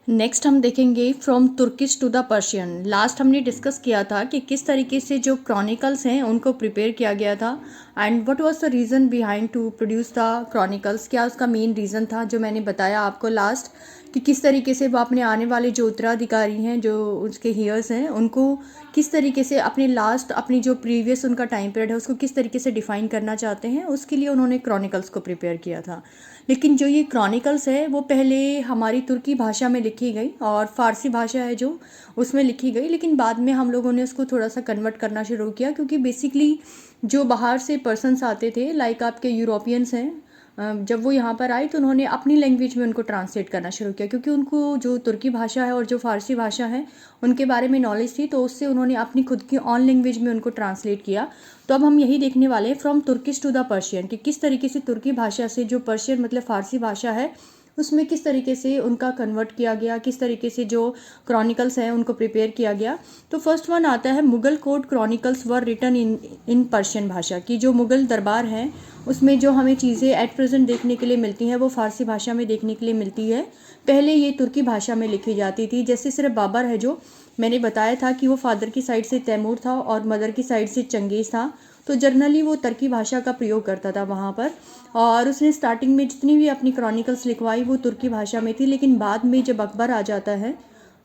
Next हम देखेंगे from Turkish to the Persian. Last हमने डिस्कस किया था कि किस तरीके से जो क्रॉनिकल्स हैं उनको प्रिपेयर किया गया था and what was the reason behind to produce the chronicles. क्या उसका मेन रीज़न था जो मैंने बताया आपको लास्ट, कि किस तरीके से वो अपने आने वाले जो उत्तराधिकारी हैं, जो उसके हीयर्स हैं, उनको किस तरीके से अपने लास्ट, अपनी जो प्रीवियस उनका टाइम पीरियड है उसको किस तरीके से डिफ़ाइन करना चाहते हैं, उसके लिए उन्होंने क्रॉनिकल्स को प्रिपेयर किया था। लेकिन जो ये क्रॉनिकल्स है वो पहले हमारी तुर्की भाषा में लिखी गई और फ़ारसी भाषा है जो उसमें लिखी गई, लेकिन बाद में हम लोगों ने उसको थोड़ा सा कन्वर्ट करना शुरू किया, क्योंकि बेसिकली जो बाहर से पर्सन्स आते थे, लाइक आपके यूरोपियंस हैं, जब वो यहाँ पर आए तो उन्होंने अपनी लैंग्वेज में उनको ट्रांसलेट करना शुरू किया, क्योंकि उनको जो तुर्की भाषा है और जो फ़ारसी भाषा है उनके बारे में नॉलेज थी, तो उससे उन्होंने अपनी खुद की ऑन लैंग्वेज में उनको ट्रांसलेट किया। तो अब हम यही देखने वाले हैं from Turkish to the Persian, कि किस तरीके से तुर्की भाषा से जो पर्शियन मतलब फ़ारसी भाषा है उसमें किस तरीके से उनका कन्वर्ट किया गया, किस तरीके से जो क्रॉनिकल्स हैं उनको प्रिपेयर किया गया। तो फर्स्ट वन आता है, Mughal court chronicles were written in Persian भाषा की। जो मुगल दरबार हैं उसमें जो हमें चीज़ें एट प्रेजेंट देखने के लिए मिलती हैं वो फ़ारसी भाषा में देखने के लिए मिलती है। पहले ये तुर्की भाषा में लिखी जाती थी। जैसे सिर्फ बाबर है, जो मैंने बताया था कि वो फादर की साइड से तैमूर था और मदर की साइड से चंगेज़ था, तो जनरली वो तुर्की भाषा का प्रयोग करता था वहाँ पर। और उसने स्टार्टिंग में जितनी भी अपनी क्रॉनिकल्स लिखवाई वो तुर्की भाषा में थी, लेकिन बाद में जब अकबर आ जाता है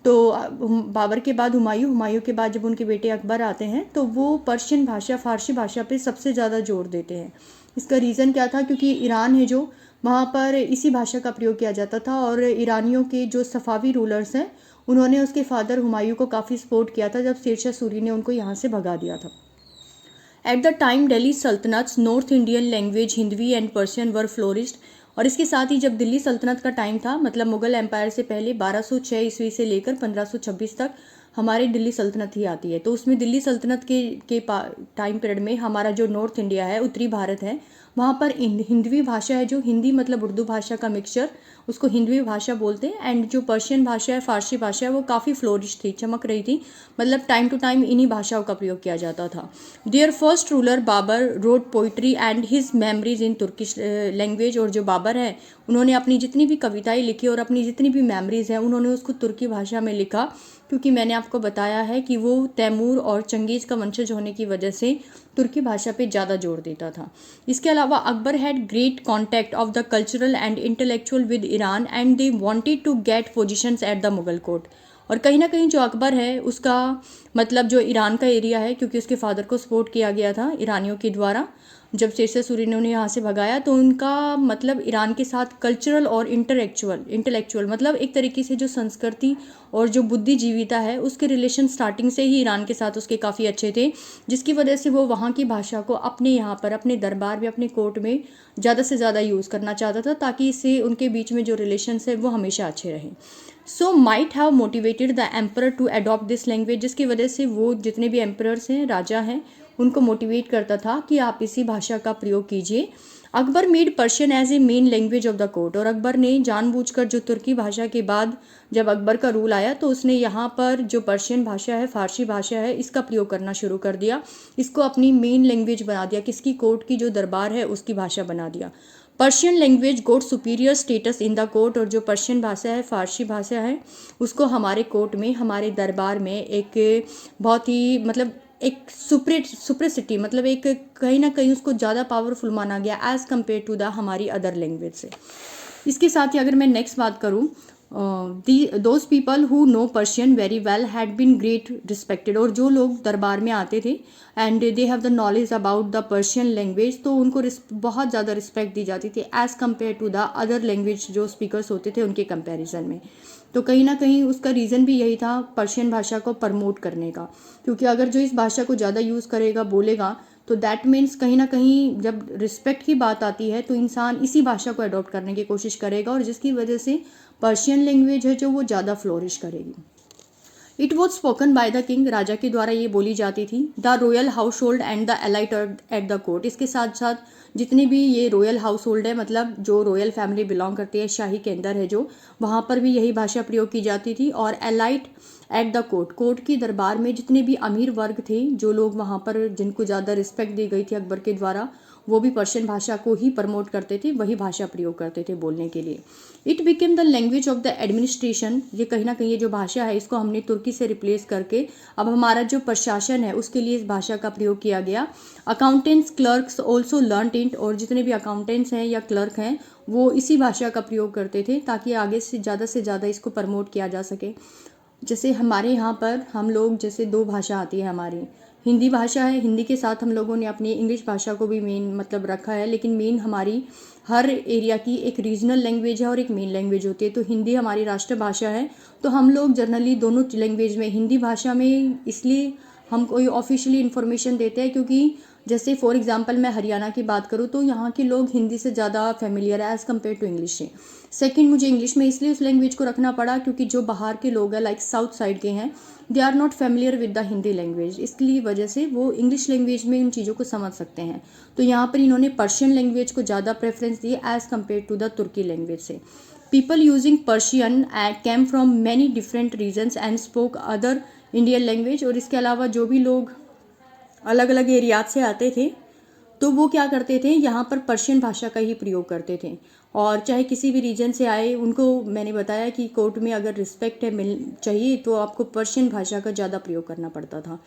तो बाबर के बाद हुमायूं, हुमायूं के बाद जब उनके बेटे अकबर आते हैं तो वो पर्शियन भाषा, फ़ारसी भाषा पे सबसे ज़्यादा जोर देते हैं। इसका रीज़न क्या था, क्योंकि ईरान है जो, वहाँ पर इसी भाषा का प्रयोग किया जाता था और ईरानियों के जो सफ़ावी रूलर्स हैं उन्होंने उसके फादर हुमायूं को काफ़ी सपोर्ट किया था जब शेरशाह सूरी ने उनको यहाँ से भगा दिया था। At the time Delhi sultanates north Indian language Hindavi and Persian were flourished. और इसके साथ ही जब दिल्ली सल्तनत का टाइम था, मतलब मुगल एम्पायर से पहले 1206 ईस्वी से लेकर 1526 तक हमारी दिल्ली सल्तनत ही आती है, तो उसमें दिल्ली सल्तनत के टाइम पीरियड में हमारा जो नॉर्थ इंडिया है, उत्तरी भारत है, वहाँ पर हिंदवी भाषा है, जो हिंदी मतलब उर्दू भाषा का मिक्सचर, उसको हिंदवी भाषा बोलते हैं। एंड जो पर्शियन भाषा है, फ़ारसी भाषा है, वो काफ़ी फ्लोरिश थी, चमक रही थी, मतलब टाइम टू टाइम इन्हीं भाषाओं का प्रयोग किया जाता था। There first ruler Babur rode poetry and his memories in Turkish language. और जो बाबर है उन्होंने अपनी जितनी भी कविताएं लिखी और अपनी जितनी भी मेमरीज हैं उन्होंने उसको तुर्की भाषा में लिखा, क्योंकि मैंने आपको बताया है कि वो तैमूर और चंगेज़ का वंशज होने की वजह से तुर्की भाषा पे ज़्यादा जोर देता था। इसके अलावा Akbar had great contact of the cultural and intellectual with Iran and they wanted to get positions at the Mughal court. और कहीं ना कहीं जो अकबर है उसका मतलब जो ईरान का एरिया है, क्योंकि उसके फादर को सपोर्ट किया गया था ईरानियों के द्वारा, जब शेरशाह सूरी ने उन्हें यहाँ से भगाया, तो उनका मतलब ईरान के साथ कल्चरल और इंटेलेक्चुअल मतलब एक तरीके से जो संस्कृति और जो बुद्धिजीविता है उसके रिलेशन स्टार्टिंग से ही ईरान के साथ उसके काफ़ी अच्छे थे, जिसकी वजह से वो वहाँ की भाषा को अपने यहाँ पर अपने दरबार में, अपने कोर्ट में ज़्यादा से ज़्यादा यूज़ करना चाहता था, ताकि इससे उनके बीच में जो रिलेशंस है वो हमेशा अच्छे रहें। So might have motivated the emperor to adopt this language, जिसकी वजह से वो जितने भी एम्परर्स हैं, राजा हैं, उनको मोटिवेट करता था कि आप इसी भाषा का प्रयोग कीजिए। Akbar made Persian as a main language of the court. और अकबर ने जानबूझकर जो तुर्की भाषा के बाद जब अकबर का रूल आया तो उसने यहाँ पर जो पर्शियन भाषा है, फ़ारसी भाषा है, इसका प्रयोग करना शुरू कर दिया, इसको अपनी मेन लैंग्वेज बना दिया, किसकी, कोर्ट की जो दरबार है उसकी भाषा बना दिया। Persian language got superior status in the court. और जो पर्शियन भाषा है, फ़ारसी भाषा है, उसको हमारे कोर्ट में, हमारे दरबार में एक बहुत ही मतलब एक सुप्रिसिटी, मतलब एक कहीं ना कहीं उसको ज़्यादा पावरफुल माना गया एज़ कम्पेयर टू द हमारी अदर लैंग्वेज से। इसके साथ ही अगर मैं नेक्स्ट बात करूँ, those people who know Persian very well had been great respected. और जो लोग दरबार में आते थे and they have the knowledge about the Persian language, तो उनको बहुत ज़्यादा रिस्पेक्ट दी जाती थी as compare to the other language जो स्पीकर्स होते थे उनके कंपैरिजन में। तो कहीं ना कहीं उसका रीज़न भी यही था पर्शियन भाषा को प्रमोट करने का, क्योंकि अगर जो इस भाषा को ज़्यादा यूज़ करेगा, बोलेगा, तो दैट मीन्स कहीं ना कहीं जब रिस्पेक्ट की बात आती है तो इंसान इसी भाषा को अडॉप्ट करने की कोशिश करेगा, और जिसकी वजह से पर्शियन लैंग्वेज है जो वो ज़्यादा फ्लोरिश करेगी। It was spoken by the king, राजा के द्वारा ये बोली जाती थी। The royal household and the elite at the court. इसके साथ साथ जितनी भी ये रॉयल हाउस होल्ड है, मतलब जो रॉयल फैमिली बिलोंग करती है, शाही के अंदर है जो, वहाँ पर भी यही भाषा प्रयोग की जाती थी। और elite at the court, court की दरबार में जितने भी अमीर वर्ग थे, जो लोग वहाँ पर जिनको ज़्यादा रिस्पेक्ट दी गई थी अकबर के द्वारा, वो भी पर्शियन भाषा को ही प्रमोट करते थे, वही भाषा प्रयोग करते थे बोलने के लिए। It became the language of the administration, ये कहीं ना कहीं ये जो भाषा है इसको हमने तुर्की से रिप्लेस करके अब हमारा जो प्रशासन है उसके लिए इस भाषा का प्रयोग किया गया। Accountants clerks also learn it, और जितने भी अकाउंटेंट्स हैं या क्लर्क हैं वो इसी भाषा का प्रयोग करते थे ताकि आगे से ज़्यादा इसको प्रमोट किया जा सके। जैसे हमारे यहाँ पर हम लोग जैसे दो भाषा आती है हमारी, हिंदी भाषा है, हिंदी के साथ हम लोगों ने अपनी इंग्लिश भाषा को भी मेन मतलब रखा है, लेकिन मेन हमारी हर एरिया की एक रीजनल लैंग्वेज है और एक मेन लैंग्वेज होती है। तो हिंदी हमारी राष्ट्रभाषा है, तो हम लोग जनरली दोनों लैंग्वेज में, हिंदी भाषा में इसलिए हम कोई ऑफिशियली इन्फॉर्मेशन देते हैं क्योंकि जैसे फॉर एग्जांपल मैं हरियाणा की बात करूँ तो यहाँ के लोग हिंदी से ज़्यादा फेमिलियर है एज़ कम्पेयर टू इंग्लिश से। सेकंड, मुझे इंग्लिश में इसलिए उस लैंग्वेज को रखना पड़ा क्योंकि जो बाहर के लोग हैं लाइक साउथ साइड के हैं, they are not familiar with the Hindi language, इसलिए वजह से वो इंग्लिश लैंग्वेज में इन चीज़ों को समझ सकते हैं। तो यहाँ पर इन्होंने पर्शियन लैंग्वेज को ज़्यादा प्रेफरेंस दी एज़ कम्पेयर टू द तुर्की लैंग्वेज से। People using Persian came from many different regions and spoke other Indian language, और इसके अलावा जो भी लोग अलग अलग एरियाज से आते थे तो वो क्या करते थे, यहाँ पर पर्शियन भाषा का ही प्रयोग करते थे। और चाहे किसी भी रीजन से आए, उनको मैंने बताया कि कोर्ट में अगर रिस्पेक्ट है मिल चाहिए तो आपको पर्शियन भाषा का ज़्यादा प्रयोग करना पड़ता था।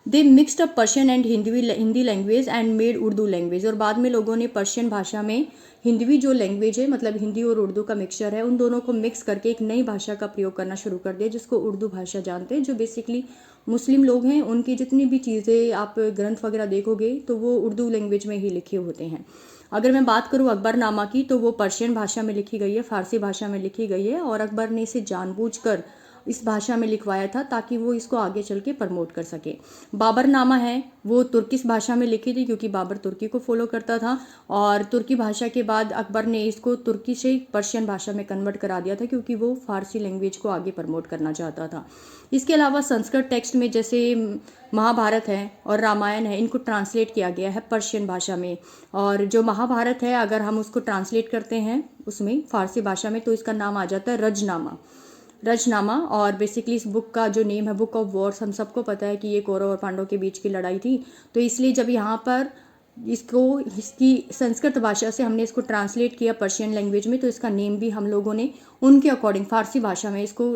They mixed up Persian and Hindi language and made Urdu language, और बाद में लोगों ने पर्शियन भाषा में हिंदवी जो लैंग्वेज है मतलब हिंदी और उर्दू का मिक्सचर है, उन दोनों को मिक्स करके एक नई भाषा का प्रयोग करना शुरू कर दिया जिसको उर्दू भाषा जानते हैं। जो बेसिकली मुस्लिम लोग हैं उनकी जितनी भी चीज़ें आप ग्रंथ वगैरह देखोगे तो वो उर्दू लैंग्वेज में ही लिखे होते हैं। अगर मैं बात करूँ अकबरनामा की तो वो पर्शियन भाषा में लिखी गई है, फारसी भाषा में लिखी गई है, और अकबर ने इसे जानबूझकर इस भाषा में लिखवाया था ताकि वो इसको आगे चल के प्रमोट कर सके। बाबरनामा है वो तुर्किश भाषा में लिखी थी क्योंकि बाबर तुर्की को फॉलो करता था, और तुर्की भाषा के बाद अकबर ने इसको तुर्की से पर्शियन भाषा में कन्वर्ट करा दिया था क्योंकि वो फारसी लैंग्वेज को आगे प्रमोट करना चाहता था। इसके अलावा संस्कृत टेक्स्ट में जैसे महाभारत है और रामायण है, इनको ट्रांसलेट किया गया है पर्शियन भाषा में। और जो महाभारत है अगर हम उसको ट्रांसलेट करते हैं उसमें फारसी भाषा में तो इसका नाम आ जाता है रजनामा। और बेसिकली इस बुक का जो नेम है बुक ऑफ वॉर्स, हम सबको पता है कि ये कौरव और पांडव के बीच की लड़ाई थी, तो इसलिए जब यहाँ पर इसकी संस्कृत भाषा से हमने इसको ट्रांसलेट किया पर्शियन लैंग्वेज में तो इसका नेम भी हम लोगों ने उनके अकॉर्डिंग फारसी भाषा में इसको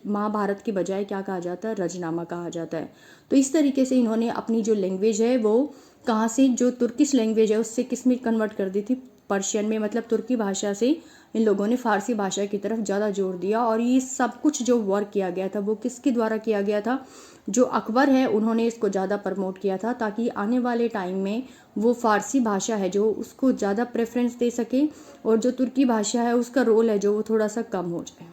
महाभारत की बजाय क्या कहा जाता है, रजनामा कहा जाता है। तो इस तरीके से इन्होंने अपनी जो लैंग्वेज है वो कहाँ से, जो तुर्किश लैंग्वेज है उससे किस में कन्वर्ट कर दी थी, पर्शियन में, मतलब तुर्की भाषा से इन लोगों ने फारसी भाषा की तरफ ज़्यादा जोर दिया। और ये सब कुछ जो वर्क किया गया था वो किसके द्वारा किया गया था, जो अकबर है उन्होंने इसको ज़्यादा प्रमोट किया था ताकि आने वाले टाइम में वो फारसी भाषा है जो उसको ज़्यादा प्रेफरेंस दे सके और जो तुर्की भाषा है उसका रोल है जो वो थोड़ा सा कम हो जाए।